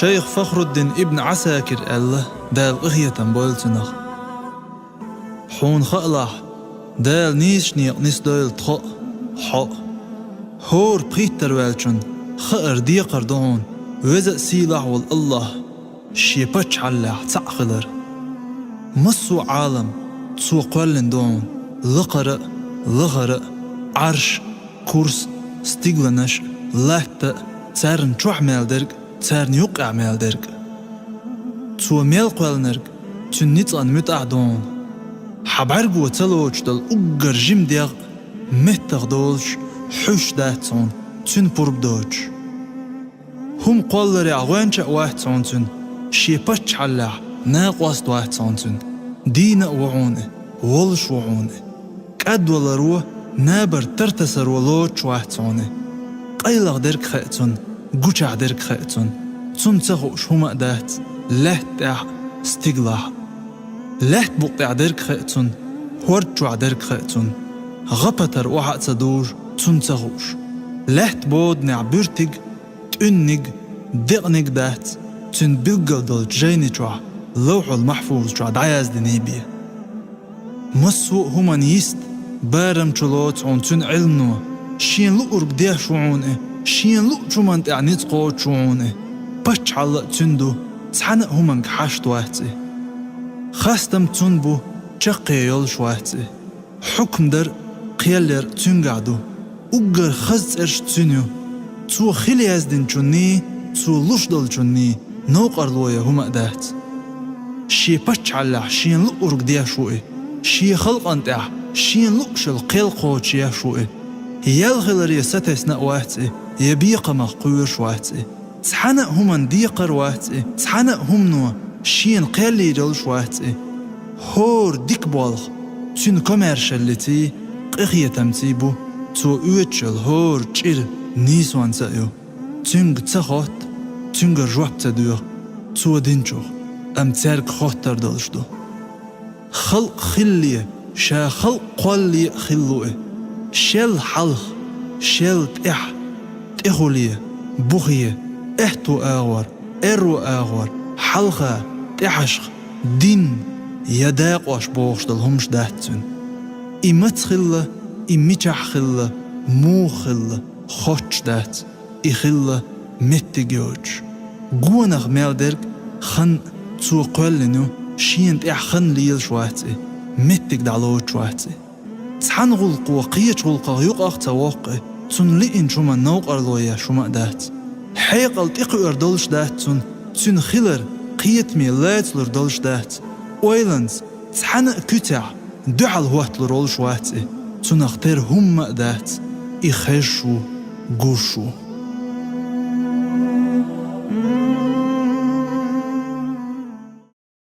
شيخ فخر الدين ابن عساكر الله دال إغية بولتنخ حون خألح دال نيشنيق نسدال تخق حق هور بخيتر والچون خأر ديقر دون وزق سيلح والله شيبتش علح تعقلر مصو عالم تسو قولن دون لقرأ لغرأ عرش كورس ستيغلنش لحت تارن تروح مالدرق تارن يوقع مالدرق تسو ميل قولنرق تنيطان متعدون حبعرقو تلوش دل أقر جيم ديغ متغ دولش حوش داتون تن برب دوش هم قولر عوانشا واحتون تن شيبتش علح ناقواست واحتون تن دين وعونه ولش وعونه كاد ولروه نابر ترتسر ولوش واحتونه قيلغ درك خيتون قوشع درك خيتون تن تخوش هما دات لحت استقلاح لحت بقطع درك خيتون هورجوع درك خيتون غبتر وحق تدور تن تخوش لحت بود نعبرتق تنق دقنق دات تن بلقل دل جيني جوع لوح المحفوظ جوع دعياز دنيبية مسوء هما نيست بارم چلوت عن تن علمنو شين لقرق ديه شعونه شين لق جمانت اعنيت قوت شعونه بچ علق تندو تحنق هما نكحاشت واحتي خاستم تنبو جقي يولش واحتي حكم در قيالر تنقعدو اقر خزت ارش تنيو تو خيلي ازدن جني تو لشدل جني نوقر لويا هما دات شي بچ علح شين لقرق ديه شوئي شي خلق انتع شين لقشل قيل قوت يا شوئي يالغل ريستس نقواتي يبيق مقوش واتي تحنق هما نديقر واتي تحنق همنو شين قيلي جلش واتي هور ديك بالغ تن كوميرشاليتي قيخية تمتيبو تو اوتشل هور جير نيسوان سايو تنگ تخوت تنگ روح تدوغ تو دينجو ام تارك خوتر دلشدو خلق خليه شا خلق قولي خلوه شل حلخ شل تح تخوليه بوخيه احتو اغور ارو اغور حلخه تحشخ دين يداق واش بوغش دلهمش دهتون إمت خلة إمتح خلة مو خلة خوش دهت إخلة متجوج قونغ مالدرك خن تو قولنو شينت خن ليل شواتي متك دعلوت شواتي تحن غلق وقيت غلق يقاق تواقع تن لئن شما نوق أرلويا شما دهت حيقل تقو أردلش دهت تن خلر قيت ميلات لردلش دهت ويلنز تحن كتع دعال هوات لرول شواتي تنختار هم دهت إخيشو قوشو